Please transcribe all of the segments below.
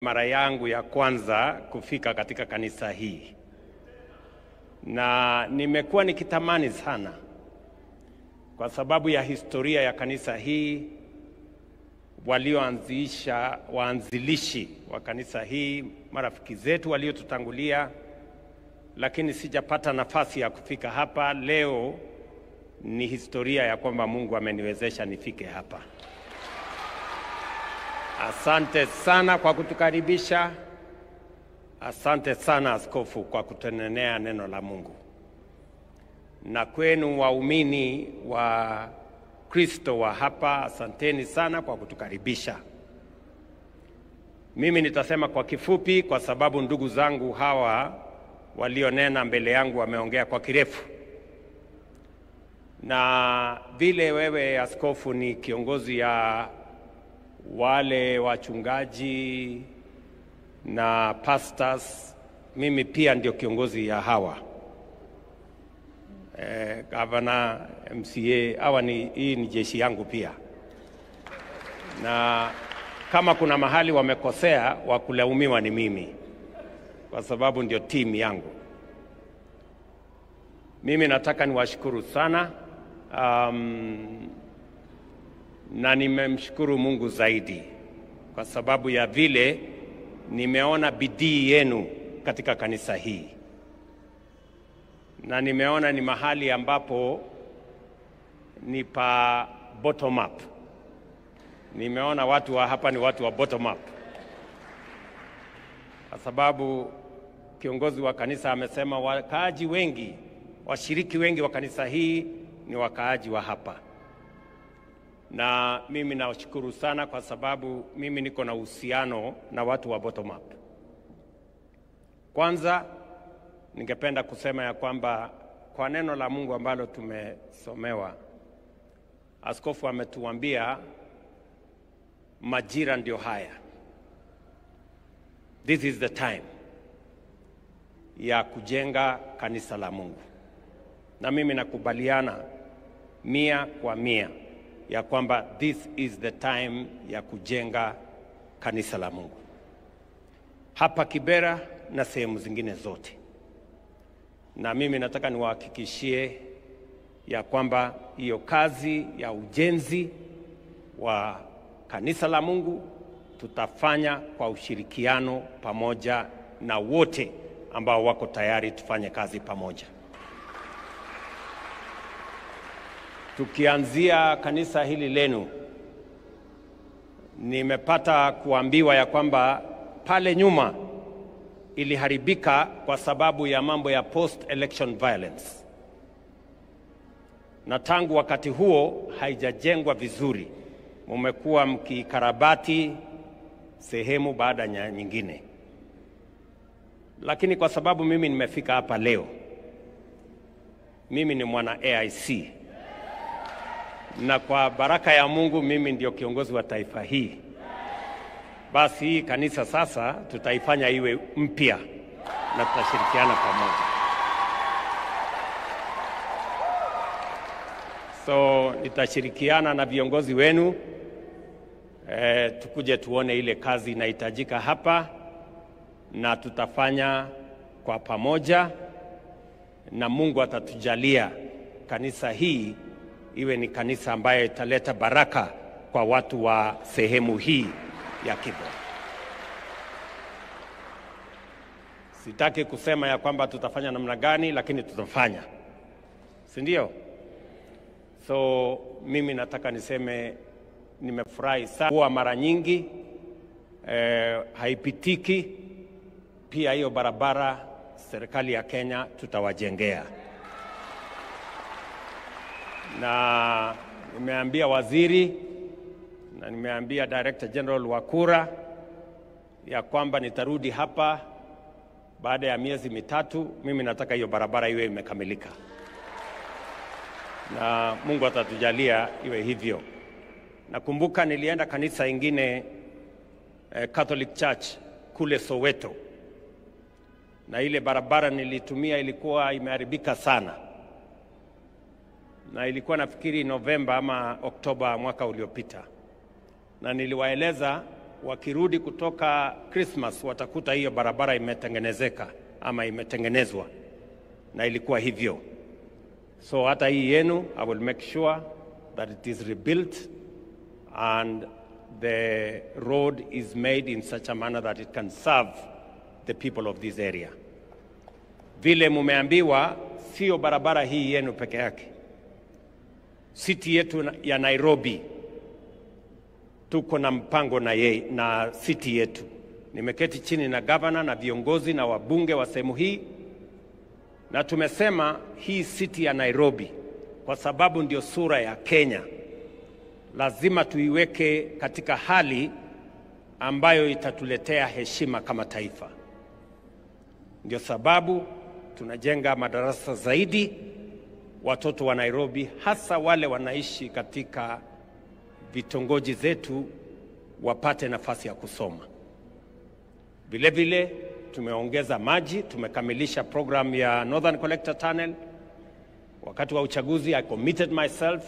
Mara yangu ya kwanza kufika katika kanisa hii, na nimekuwa nikitamani sana kwa sababu ya historia ya kanisa hii, waanzilishi wa kanisa hii, marafiki zetu waliotutangulia, lakini sijapata nafasi ya kufika hapa. Leo ni historia ya kwamba Mungu ameniwezesha nifike hapa. Asante sana kwa kutukaribisha. Asante sana askofu kwa kutunenea neno la Mungu. Na kwenu waumini wa Kristo wa hapa, asanteni sana kwa kutukaribisha. Mimi nitasema kwa kifupi kwa sababu ndugu zangu hawa walionena mbele yangu wameongea kwa kirefu. Na vile wewe askofu ni kiongozi ya wale wachungaji na pastors, mimi pia ndio kiongozi ya hawa. Gavana, MCA, hii ni jeshi yangu pia. Na kama kuna mahali wamekosea, wakulaumiwa ni mimi, kwa sababu ndio timu yangu. Mimi nataka niwashukuru sana, na nimemshukuru Mungu zaidi kwa sababu ya vile nimeona bidii yenu katika kanisa hii, na nimeona ni mahali ambapo ni pa bottom up. Nimeona watu wa hapa ni watu wa bottom up, kwa sababu kiongozi wa kanisa amesema wakaaji wengi, washiriki wengi wa kanisa hii ni wakaaji wa hapa. Na mimi nawashukuru sana kwa sababu mimi niko na uhusiano na watu wa bottom up. Kwanza ningependa kusema ya kwamba kwa neno la Mungu ambalo tumesomewa, askofu ametuambia majira ndio haya. This is the time ya kujenga kanisa la Mungu. Na mimi nakubaliana 100% ya kwamba this is the time ya kujenga kanisa la Mungu hapa Kibera na sehemu zingine zote. Na mimi nataka niwahakikishie ya kwamba hiyo kazi ya ujenzi wa kanisa la Mungu tutafanya kwa ushirikiano pamoja na wote ambao wako tayari tufanye kazi pamoja. Tukianzia kanisa hili lenu, nimepata kuambiwa ya kwamba pale nyuma iliharibika kwa sababu ya mambo ya post-election violence. Na tangu wakati huo haijajengwa vizuri. Mumekuwa mkikarabati sehemu baada ya nyingine. Lakini kwa sababu mimi nimefika hapa leo, mimi ni mwana AIC. Na kwa baraka ya Mungu mimi ndio kiongozi wa taifa hii. Basi hii kanisa sasa tutaifanya iwe mpya na tutashirikiana pamoja. So nitashirikiana na viongozi wenu, tukuje tuone ile kazi inahitajika hapa, na tutafanya kwa pamoja, na Mungu atatujalia kanisa hii iwe ni kanisa ambaye italeta baraka kwa watu wa sehemu hii ya Kibera. Sitaki kusema ya kwamba tutafanya namna gani, lakini tutafanya. Si ndio? So mimi nataka niseme nimefurahi sana kwa mara nyingi haipitiki. Pia hiyo barabara serikali ya Kenya tutawajengea. Na nimeambia waziri na nimeambia Director General wa Kura ya kwamba nitarudi hapa baada ya miezi mitatu. Mimi nataka hiyo barabara iwe imekamilika, na Mungu atatujalia iwe hivyo. Nakumbuka nilienda kanisa ingine, Catholic Church kule Soweto, na ile barabara nilitumia ilikuwa imeharibika sana. Na ilikuwa nafikiri Novemba ama Oktoba mwaka uliopita. Na niliwaeleza wakirudi kutoka Christmas watakuta hiyo barabara imetengenezeka ama imetengenezwa, na ilikuwa hivyo. So hata hii yenu, I will make sure that it is rebuilt and the road is made in such a manner that it can serve the people of this area. Vile mumeambiwa, sio barabara hii yenu peke yake. City yetu ya Nairobi tuko na mpango na city yetu. Nimeketi chini na governor na viongozi na wabunge wa sehemu hii, na tumesema hii city ya Nairobi, kwa sababu ndio sura ya Kenya, lazima tuiweke katika hali ambayo itatuletea heshima kama taifa. Ndio sababu tunajenga madarasa zaidi, watoto wa Nairobi hasa wale wanaishi katika vitongoji zetu wapate nafasi ya kusoma. Vile vile tumeongeza maji, tumekamilisha program ya Northern Collector Tunnel. Wakati wa uchaguzi, I committed myself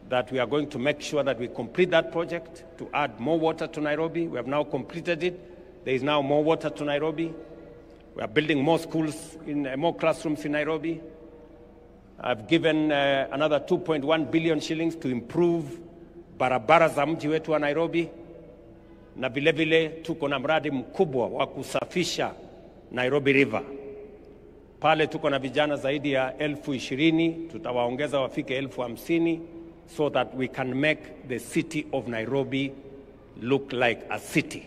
that we are going to make sure that we complete that project to add more water to Nairobi. We have now completed it. There is now more water to Nairobi. We are building more schools, more classrooms in Nairobi. I've given another 2.1 billion shillings to improve barabara za mji wetu wa Nairobi, na vile vile tuko na mradi mkubwa wa kusafisha Nairobi River. Pale tuko na vijana zaidi ya 20,000, tutawaongeza wafike 50,000 so that we can make the city of Nairobi look like a city.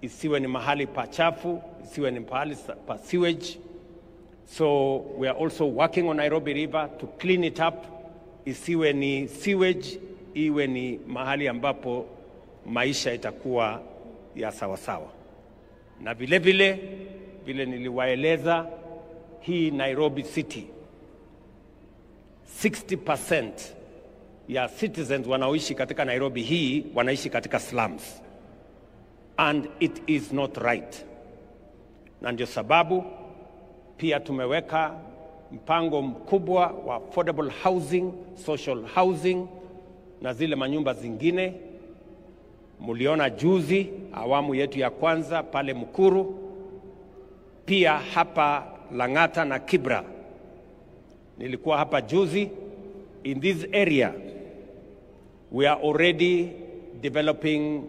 Isiwe ni mahali pachafu, isiwe ni mahali pa sewage. So we are also working on Nairobi River to clean it up. Isiwe ni sewage, iwe ni mahali ambapo maisha itakuwa ya sawasawa. Na vile vile niliwaeleza, hii Nairobi City, 60% ya citizens wanaoishi katika Nairobi hii wanaishi katika slums. And it is not right. Na ndio sababu pia tumeweka mpango mkubwa wa affordable housing, social housing na zile manyumba zingine. Muliona juzi awamu yetu ya kwanza pale Mukuru, pia hapa Lang'ata na Kibra. Nilikuwa hapa juzi. In this area we are already developing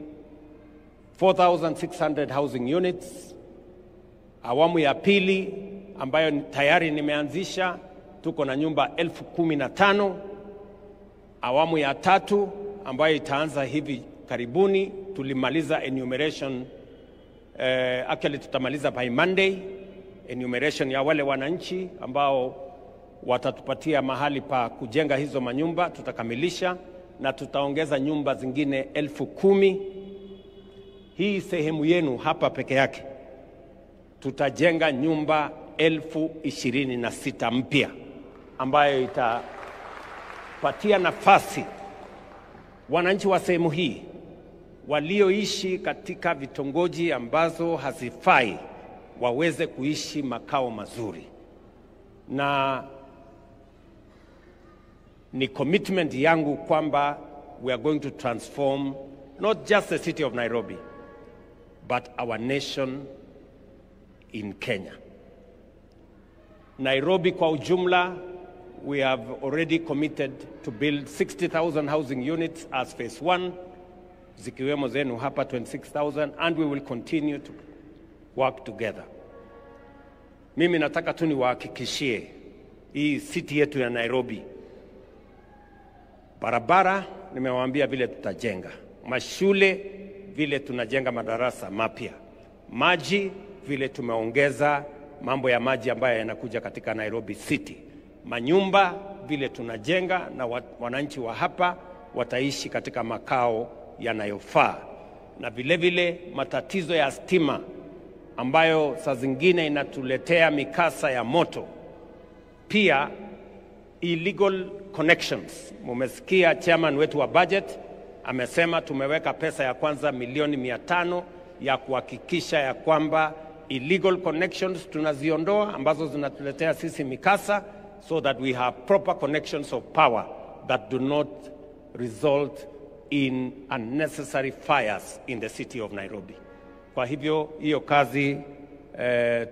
4,600 housing units. Awamu ya pili ambayo tayari nimeanzisha, tuko na nyumba 15,000. Awamu ya tatu ambayo itaanza hivi karibuni, tulimaliza enumeration, actually tutamaliza by Monday enumeration ya wale wananchi ambao watatupatia mahali pa kujenga hizo manyumba. Tutakamilisha na tutaongeza nyumba zingine 10,000. Hii sehemu yenu hapa peke yake tutajenga nyumba 26,000 mpya, ambayo itapatia nafasi wananchi wa sehemu hii walioishi katika vitongoji ambazo hazifai waweze kuishi makao mazuri. Na ni commitment yangu kwamba we are going to transform not just the city of Nairobi but our nation in Kenya. Nairobi kwa ujumla, we have already committed to build 60,000 housing units as phase 1, zikiwemo zenu hapa 26,000, and we will continue to work together. Mimi nataka tu niwahakikishie hii city yetu ya Nairobi, barabara nimewaambia vile tutajenga, mashule vile tunajenga madarasa mapya, maji vile tumeongeza mambo ya maji ambayo yanakuja katika Nairobi City, manyumba vile tunajenga na wananchi wa hapa wataishi katika makao yanayofaa, na vile vile matatizo ya stima ambayo saa zingine inatuletea mikasa ya moto, pia illegal connections. Mumesikia chairman wetu wa budget amesema tumeweka pesa ya kwanza milioni 500 ya kuhakikisha ya kwamba illegal connections tunaziondoa ambazo zinatuletea sisi mikasa, so that we have proper connections of power that do not result in unnecessary fires in the city of Nairobi. Kwa hivyo hiyo kazi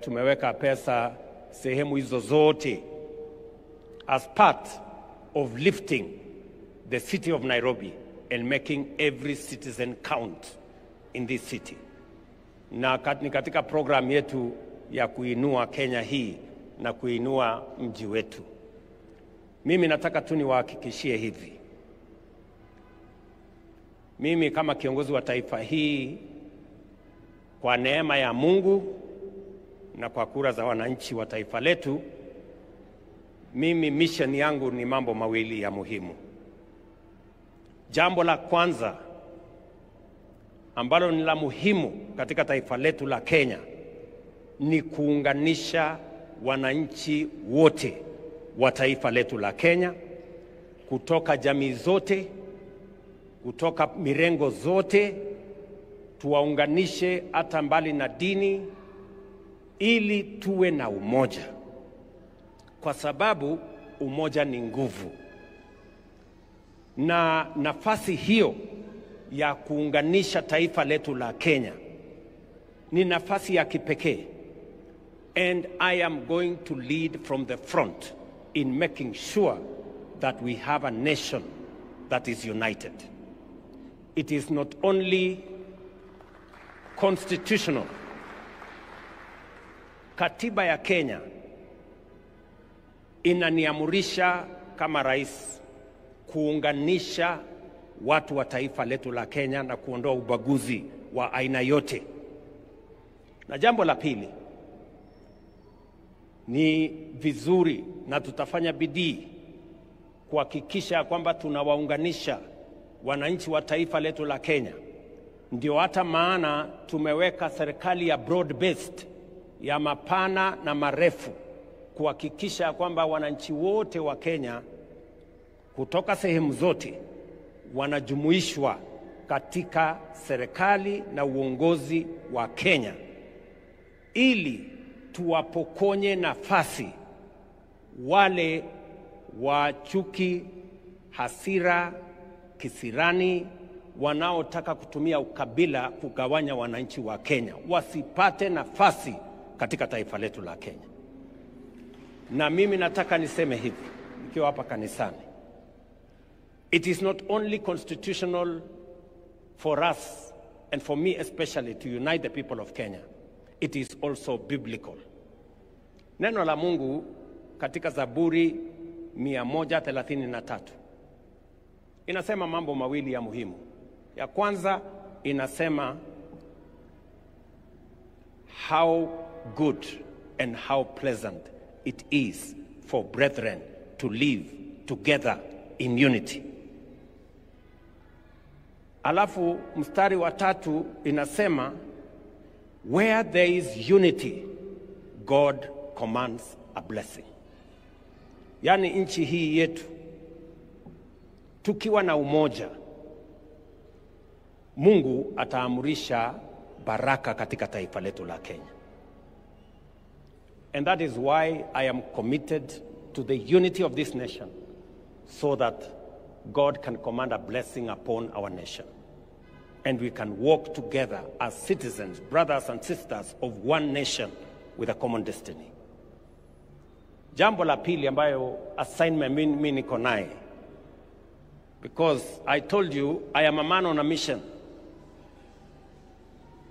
tumeweka pesa sehemu hizo zote as part of lifting the city of Nairobi and making every citizen count in this city. Na ni katika program yetu ya kuinua Kenya hii na kuinua mji wetu. Mimi nataka tu niwahakikishie hivi. Mimi kama kiongozi wa taifa hii, kwa neema ya Mungu na kwa kura za wananchi wa taifa letu, mimi mission yangu ni mambo mawili ya muhimu. Jambo la kwanza ambalo ni la muhimu katika taifa letu la Kenya ni kuunganisha wananchi wote wa taifa letu la Kenya, kutoka jamii zote, kutoka mirengo zote, tuwaunganishe hata mbali na dini, ili tuwe na umoja, kwa sababu umoja ni nguvu. Na nafasi hiyo ya kuunganisha taifa letu la Kenya ni nafasi ya kipekee, and I am going to lead from the front in making sure that we have a nation that is united. It is not only constitutional. Katiba ya Kenya inaniamurisha kama rais kuunganisha watu wa taifa letu la Kenya na kuondoa ubaguzi wa aina yote. Na jambo la pili, ni vizuri na tutafanya bidii kuhakikisha kwamba tunawaunganisha wananchi wa taifa letu la Kenya. Ndio hata maana tumeweka serikali ya broad based, ya mapana na marefu, kuhakikisha kwamba wananchi wote wa Kenya kutoka sehemu zote wanajumuishwa katika serikali na uongozi wa Kenya, ili tuwapokonye nafasi wale wa chuki, hasira, kisirani, wanaotaka kutumia ukabila kugawanya wananchi wa Kenya. Wasipate nafasi katika taifa letu la Kenya. Na mimi nataka niseme hivi nikiwa hapa kanisani, it is not only constitutional for us and for me especially to unite the people of Kenya, it is also biblical. Neno la Mungu katika Zaburi 133 inasema mambo mawili ya muhimu. Ya kwanza inasema how good and how pleasant it is for brethren to live together in unity. Alafu mstari wa 3 inasema where there is unity, God commands a blessing. Yani nchi hii yetu tukiwa na umoja, Mungu ataamurisha baraka katika taifa letu la Kenya. And that is why I am committed to the unity of this nation, so that God can command a blessing upon our nation. And we can walk together as citizens, brothers and sisters of one nation with a common destiny. Jambo la pili ambayo assignment mimi niko naye, because I told you I am a man on a mission.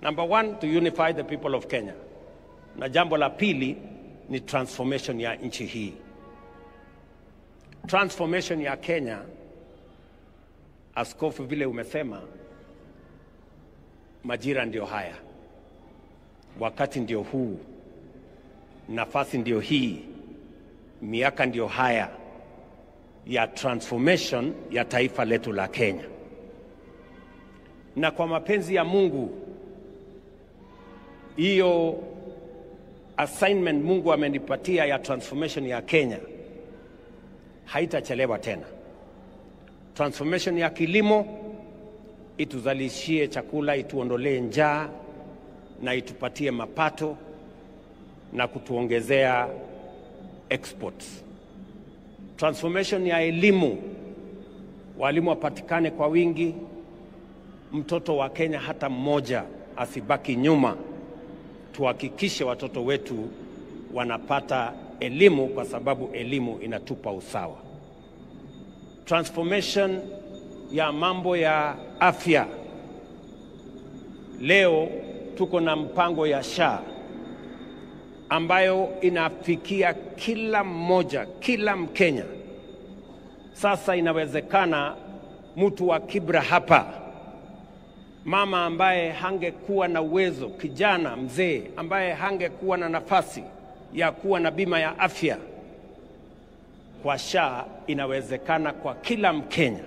Number 1, to unify the people of Kenya. Na jambo la pili ni transformation ya nchi hii. Transformation ya Kenya, askofu vile umesema, majira ndio haya, wakati ndio huu, nafasi ndio hii, miaka ndio haya ya transformation ya taifa letu la Kenya. Na kwa mapenzi ya Mungu, hiyo assignment Mungu amenipatia ya transformation ya Kenya haitachelewa tena. Transformation ya kilimo ituzalishie chakula, ituondolee njaa na itupatie mapato na kutuongezea exports. Transformation ya elimu, walimu wapatikane kwa wingi, mtoto wa Kenya hata mmoja asibaki nyuma. Tuhakikishe watoto wetu wanapata elimu, kwa sababu elimu inatupa usawa. Transformation ya mambo ya afya. Leo tuko na mpango ya SHA ambayo inafikia kila mmoja, kila Mkenya. Sasa inawezekana mtu wa Kibra hapa, mama ambaye hangekuwa na uwezo, kijana mzee ambaye hangekuwa na nafasi ya kuwa na bima ya afya, kwa SHA inawezekana kwa kila Mkenya.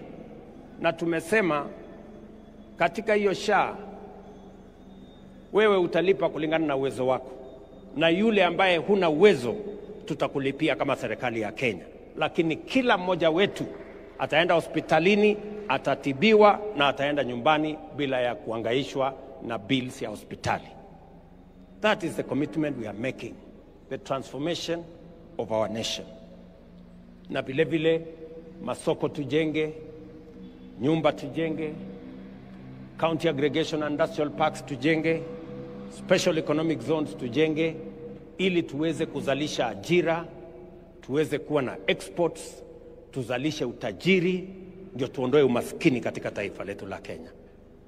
Na tumesema katika hiyo SHA wewe utalipa kulingana na uwezo wako, na yule ambaye huna uwezo tutakulipia kama serikali ya Kenya. Lakini kila mmoja wetu ataenda hospitalini, atatibiwa na ataenda nyumbani bila ya kuhangaishwa na bills ya hospitali. That is the commitment we are making, the transformation of our nation. Na vile vile masoko tujenge, nyumba tujenge, county aggregation and industrial parks tujenge, special economic zones tujenge, ili tuweze kuzalisha ajira, tuweze kuwa na exports, tuzalishe utajiri, ndio tuondoe umaskini katika taifa letu la Kenya.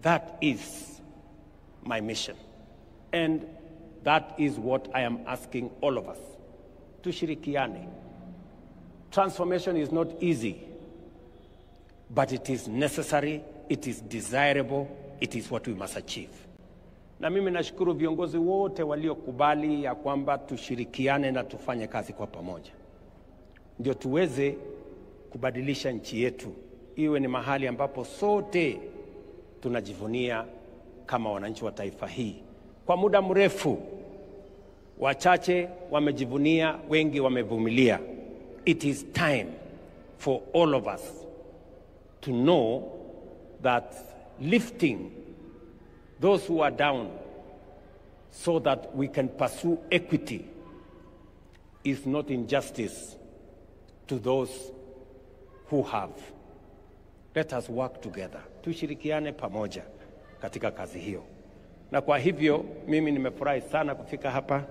That is my mission, and that is what I am asking all of us. Tushirikiane. Transformation is not easy, but it is necessary, it is desirable, it is what we must achieve. Na mimi nashukuru viongozi wote waliokubali ya kwamba tushirikiane na tufanye kazi kwa pamoja, ndio tuweze kubadilisha nchi yetu iwe ni mahali ambapo sote tunajivunia kama wananchi wa taifa hii. Kwa muda mrefu wachache wamejivunia, wengi wamevumilia. It is time for all of us to know that lifting those who are down so that we can pursue equity is not injustice to those who have. Let us work together. Tushirikiane pamoja katika kazi hiyo. Na kwa hivyo mimi nimefurahi sana kufika hapa.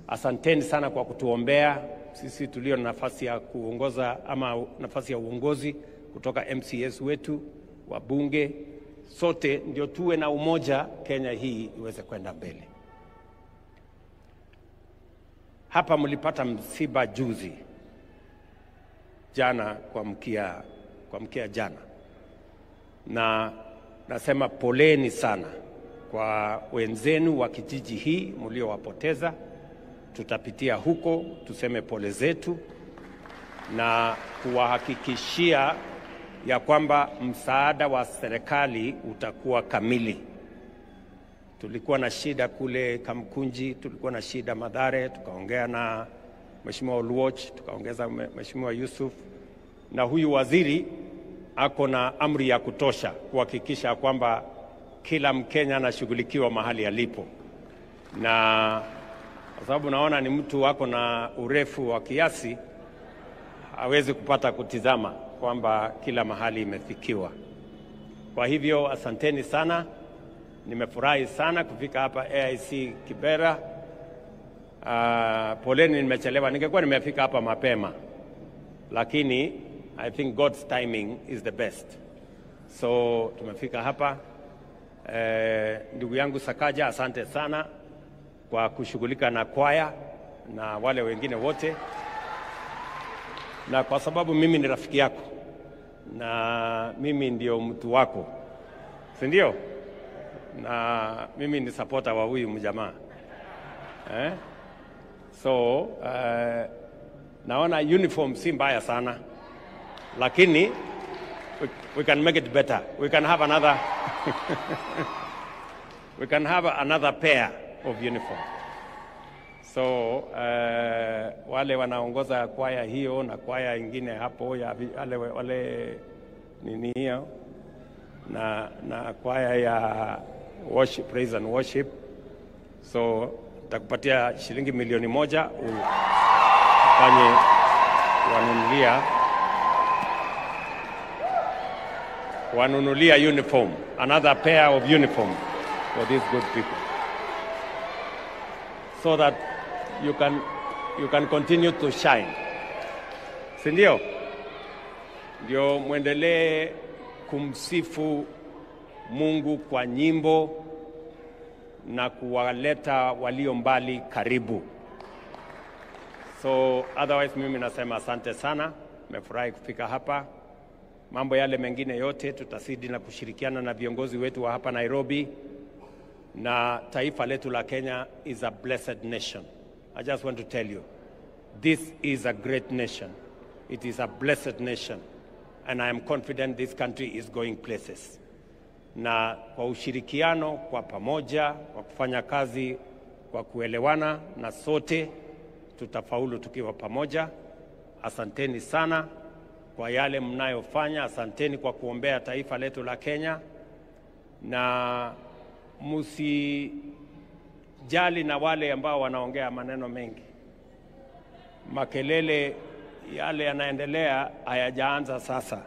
Asanteni sana kwa kutuombea sisi tulio na nafasi ya kuongoza ama nafasi ya uongozi, kutoka MCS wetu, wabunge, sote ndio tuwe na umoja, Kenya hii iweze kwenda mbele. Hapa mlipata msiba juzi, jana kwa mkia jana, na nasema poleni sana kwa wenzenu wa kijiji hii mliowapoteza. Tutapitia huko tuseme pole zetu na kuwahakikishia ya kwamba msaada wa serikali utakuwa kamili. Tulikuwa na shida kule Kamkunji, tulikuwa na shida Mathare, tukaongea na Mheshimiwa Oluoch, tukaongeza Mheshimiwa Yusuf, na huyu waziri ako na amri ya kutosha kuhakikisha kwamba kila Mkenya anashughulikiwa mahali alipo. Na kwa sababu naona ni mtu wako na urefu wa kiasi, hawezi kupata kutizama kwamba kila mahali imefikiwa. Kwa hivyo asanteni sana. Nimefurahi sana kufika hapa AIC Kibera. Poleni nimechelewa, ningekuwa nimefika hapa mapema, lakini I think God's timing is the best. So tumefika hapa. Ndugu yangu Sakaja, asante sana kwa kushughulika na kwaya na wale wengine wote, na kwa sababu mimi ni rafiki yako na mimi ndio mtu wako, si ndio? Na mimi ni supporter wa huyu mjamaa. So naona uniform si mbaya sana, lakini we can make it better. We can have another we can have another pair of uniform. So wale wanaongoza kwaya hiyo na kwaya ingine hapo ya wale nini hiyo na kwaya ya worship, praise and worship. So nitakupatia shilingi 1,000,000 ufanye kuwanunulia uniform, another pair of uniform for these good people, so that you can continue to shine. Si ndio? Ndio muendelee kumsifu Mungu kwa nyimbo na kuwaleta walio mbali karibu. So otherwise mimi nasema asante sana, nimefurahi kufika hapa. Mambo yale mengine yote tutasidi na kushirikiana na viongozi wetu wa hapa Nairobi, na taifa letu la Kenya is a blessed nation. I just want to tell you, this is a great nation. It is a blessed nation, and I am confident this country is going places. Na kwa ushirikiano, kwa pamoja, kwa kufanya kazi, kwa kuelewana na sote, tutafaulu tukiwa pamoja. Asanteni sana kwa yale mnayofanya, asanteni kwa kuombea taifa letu la Kenya, na musijali na wale ambao wanaongea maneno mengi. Makelele yale yanaendelea hayajaanza sasa.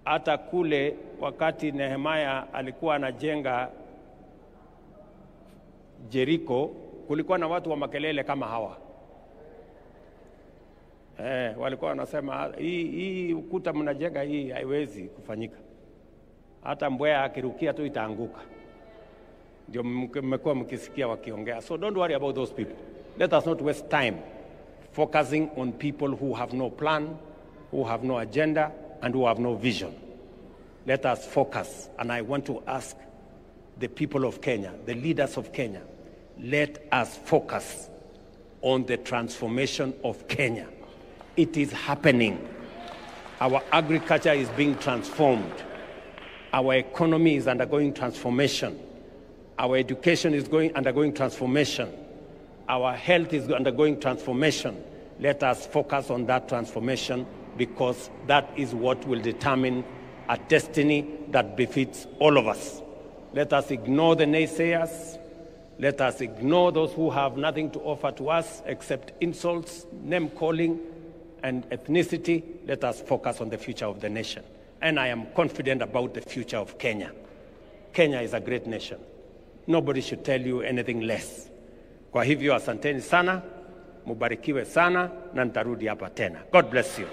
Hata kule wakati Nehemia alikuwa anajenga Jericho, kulikuwa na watu wa makelele kama hawa. Walikuwa wanasema hii ukuta mnajenga hii haiwezi kufanyika. Hata mbweha akirukia tu itaanguka. Ndio mmekuwa mkisikia wakiongea. So don't worry about those people. Let us not waste time focusing on people who have no plan, who have no agenda, and who have no vision. Let us focus, and I want to ask the people of Kenya, the leaders of Kenya, let us focus on the transformation of Kenya. It is happening. Our agriculture is being transformed. Our economy is undergoing transformation. Our education is undergoing transformation. Our health is undergoing transformation. Let us focus on that transformation, because that is what will determine a destiny that befits all of us. Let us ignore the naysayers. Let us ignore those who have nothing to offer to us except insults, name-calling, and ethnicity. Let us focus on the future of the nation. And I am confident about the future of Kenya. Kenya is a great nation. Nobody should tell you anything less. Kwa hivyo asanteni sana, mubarikiwe sana, na nitarudi hapa tena. God bless you.